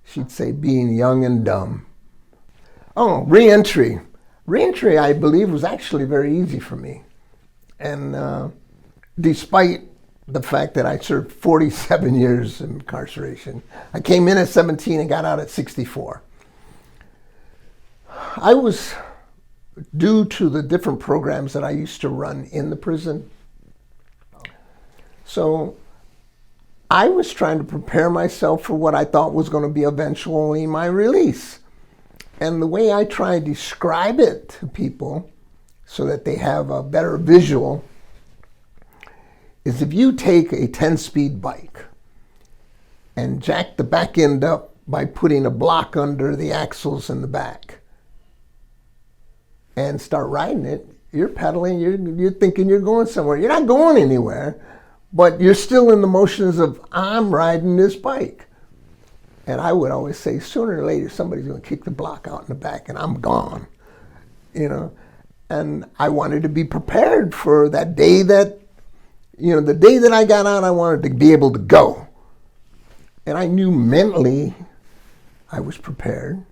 She'd say being young and dumb. Oh, reentry. Reentry, I believe, was actually very easy for me. And despite the fact that I served 47 years in incarceration, I came in at 17 and got out at 64. I was, due to the different programs that I used to run in the prison, so I was trying to prepare myself for what I thought was going to be eventually my release. And the way I try and describe it to people so that they have a better visual is if you take a 10-speed bike and jack the back end up by putting a block under the axles in the back and start riding it, you're pedaling, you're thinking you're going somewhere. You're not going anywhere, but you're still in the motions of, I'm riding this bike. And I would always say, sooner or later, somebody's going to kick the block out in the back and I'm gone, you know. And I wanted to be prepared for that day that, the day that I got out, I wanted to be able to go. And I knew mentally I was prepared.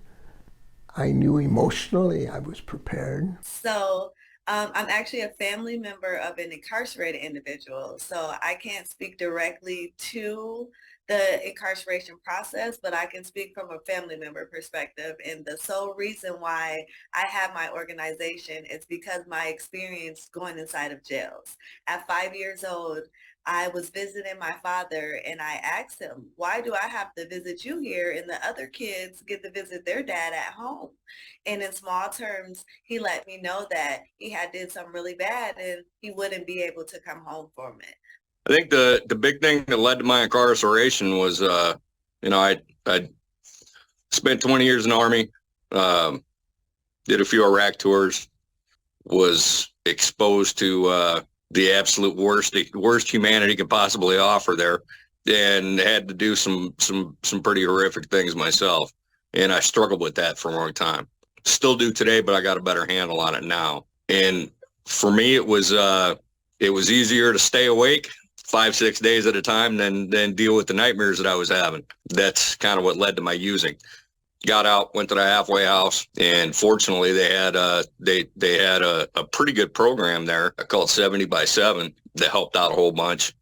I knew emotionally I was prepared. So I'm actually a family member of an incarcerated individual. So I can't speak directly to the incarceration process, but I can speak from a family member perspective. And the sole reason why I have my organization is because my experience going inside of jails. At 5 years old, I was visiting my father and I asked him, why do I have to visit you here and the other kids get to visit their dad at home? And in small terms, he let me know that he had did something really bad and he wouldn't be able to come home from it. I think the big thing that led to my incarceration was, I spent 20 years in the Army, did a few Iraq tours, was exposed to the absolute worst humanity could possibly offer there, and had to do some pretty horrific things myself. And I struggled with that for a long time. Still do today, but I got a better handle on it now. And for me, it was easier to stay awake 5-6 days at a time than deal with the nightmares that I was having. That's kind of what led to my using. Got out, went to the halfway house, and fortunately they had a pretty good program there called 70 by 7 that helped out a whole bunch.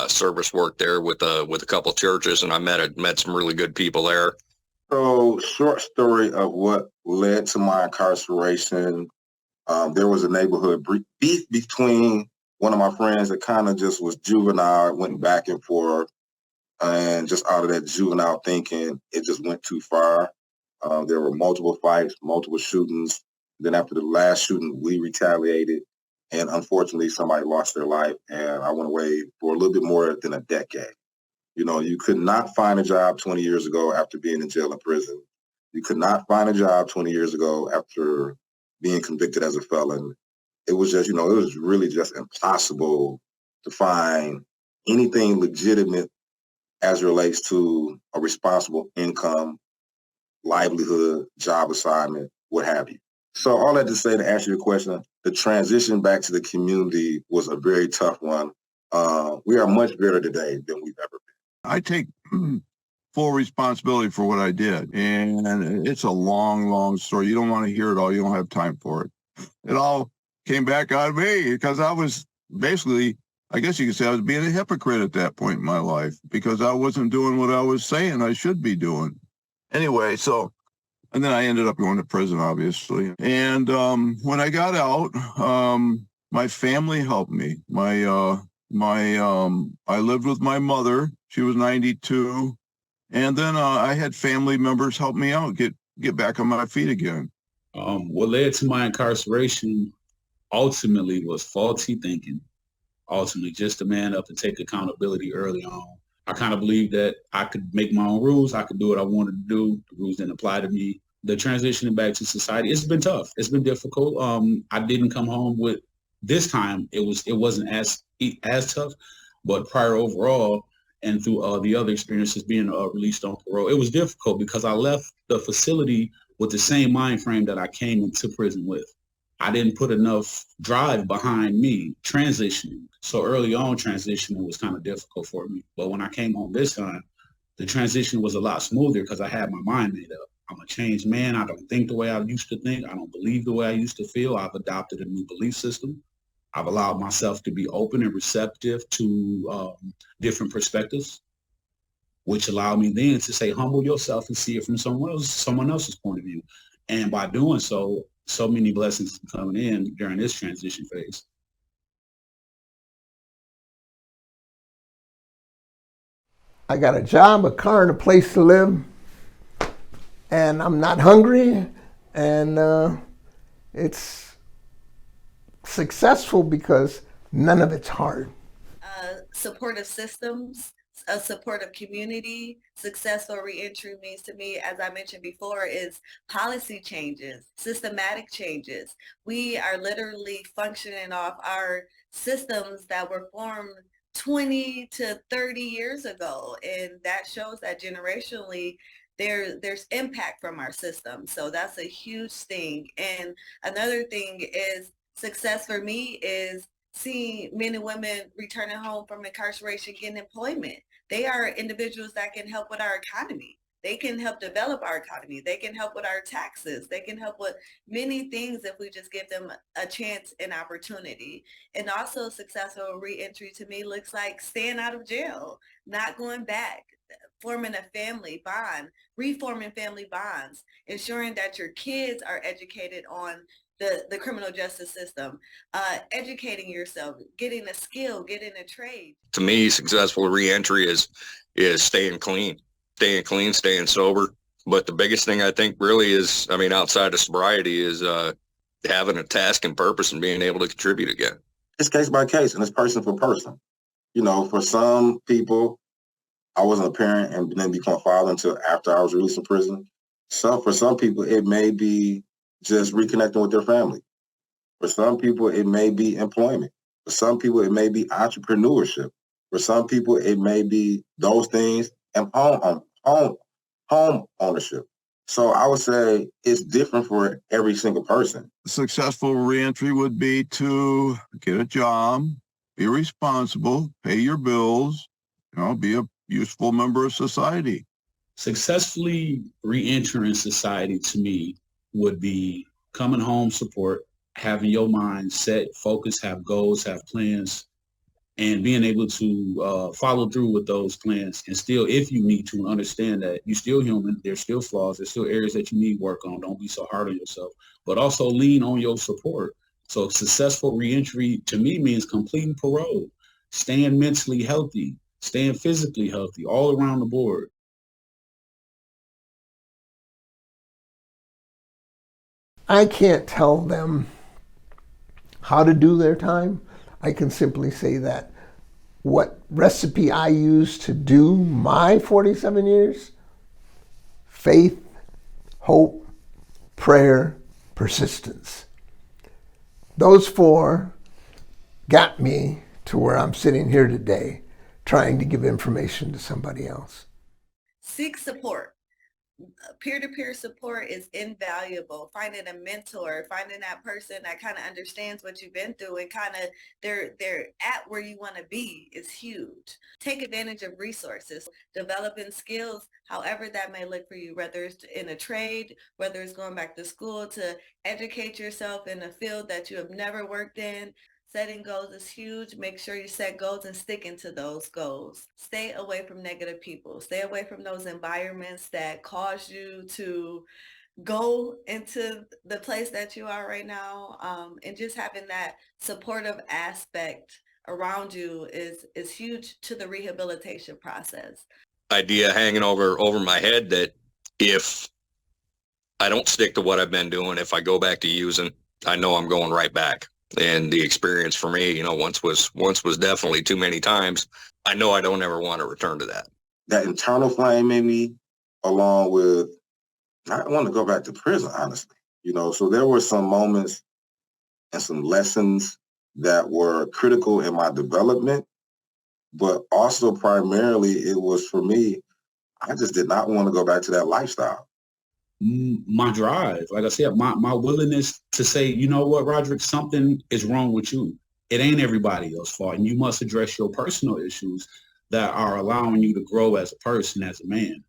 Service work there with a couple of churches, and I met some really good people there. So, short story of what led to my incarceration. There was a neighborhood beef between one of my friends that kind of just was juvenile, went back and forth, and just out of that juvenile thinking, it just went too far. There were multiple fights, multiple shootings. Then after the last shooting, we retaliated, and unfortunately, somebody lost their life, and I went away for a little bit more than a decade. You could not find a job 20 years ago after being in jail and prison. You could not find a job 20 years ago after being convicted as a felon. It was just, it was really just impossible to find anything legitimate as it relates to a responsible income, livelihood, job assignment, what have you. So all that to say, to answer your question, the transition back to the community was a very tough one. We are much better today than we've ever been. I take full responsibility for what I did. And it's a long, long story. You don't want to hear it all. You don't have time for it. It all came back on me because I was basically, I guess you could say I was being a hypocrite at that point in my life because I wasn't doing what I was saying I should be doing. Anyway, and then I ended up going to prison, obviously. And when I got out, my family helped me. I lived with my mother. She was 92. And then I had family members help me out, get back on my feet again. What led to my incarceration ultimately was faulty thinking. Ultimately, just to man up and take accountability early on. I kind of believed that I could make my own rules. I could do what I wanted to do. The rules didn't apply to me. The transitioning back to society, it's been tough. It's been difficult. I didn't come home with, this time, it wasn't as tough, but prior overall, and through the other experiences being released on parole, it was difficult because I left the facility with the same mind frame that I came into prison with. I didn't put enough drive behind me transitioning. So early on, transitioning was kind of difficult for me. But when I came home this time, the transition was a lot smoother because I had my mind made up. I'm a changed man. I don't think the way I used to think. I don't believe the way I used to feel. I've adopted a new belief system. I've allowed myself to be open and receptive to different perspectives, which allowed me then to say, humble yourself and see it from someone else's point of view. And by doing so, so many blessings coming in during this transition phase. I got a job, a car, and a place to live, and I'm not hungry, and it's successful because none of it's hard. Supportive systems, a supportive community. Successful reentry means to me, as I mentioned before, is policy changes, systematic changes. We are literally functioning off our systems that were formed 20 to 30 years ago, and that shows that generationally there's impact from our system. So that's a huge thing. And another thing is success for me is seeing men and women returning home from incarceration getting employment. They are individuals that can help with our economy. They can help develop our economy. They can help with our taxes. They can help with many things if we just give them a chance and opportunity. And also successful reentry to me looks like staying out of jail, not going back, forming a family bond, reforming family bonds, ensuring that your kids are educated on the criminal justice system, educating yourself, getting a skill, getting a trade. To me, successful reentry is staying clean, staying sober. But the biggest thing I think really is, I mean, outside of sobriety is having a task and purpose and being able to contribute again. It's case by case and it's person for person. You know, for some people, I wasn't a parent and didn't become a father until after I was released from prison. So for some people, it may be just reconnecting with their family. For some people, it may be employment. For some people, it may be entrepreneurship. For some people, it may be those things and home ownership. So I would say it's different for every single person. Successful reentry would be to get a job, be responsible, pay your bills, be a useful member of society. Successfully re-entering society to me would be coming home support, having your mind set, focus, have goals, have plans, and being able to follow through with those plans. And still, if you need to, understand that you're still human, there's still flaws, there's still areas that you need work on. Don't be so hard on yourself, but also lean on your support. So successful reentry to me means completing parole, staying mentally healthy, staying physically healthy, all around the board. I can't tell them how to do their time. I can simply say that what recipe I used to do my 47 years, faith, hope, prayer, persistence. Those four got me to where I'm sitting here today, trying to give information to somebody else. Seek support. Peer-to-peer support is invaluable. Finding a mentor, finding that person that kind of understands what you've been through and kind of they're at where you want to be is huge. Take advantage of resources, developing skills, however that may look for you, whether it's in a trade, whether it's going back to school to educate yourself in a field that you have never worked in. Setting goals is huge. Make sure you set goals and sticking to those goals. Stay away from negative people. Stay away from those environments that cause you to go into the place that you are right now. And just having that supportive aspect around you is huge to the rehabilitation process. Idea hanging over my head that if I don't stick to what I've been doing, if I go back to using, I know I'm going right back. And the experience for me, once was definitely too many times. I know I don't ever want to return to that. That internal flame in me, along with, I don't want to go back to prison, honestly. So there were some moments and some lessons that were critical in my development, but also primarily it was for me, I just did not want to go back to that lifestyle. My drive, like I said, my willingness to say, you know what, Roderick, something is wrong with you. It ain't everybody else's fault, and you must address your personal issues. that are allowing you to grow as a person, as a man.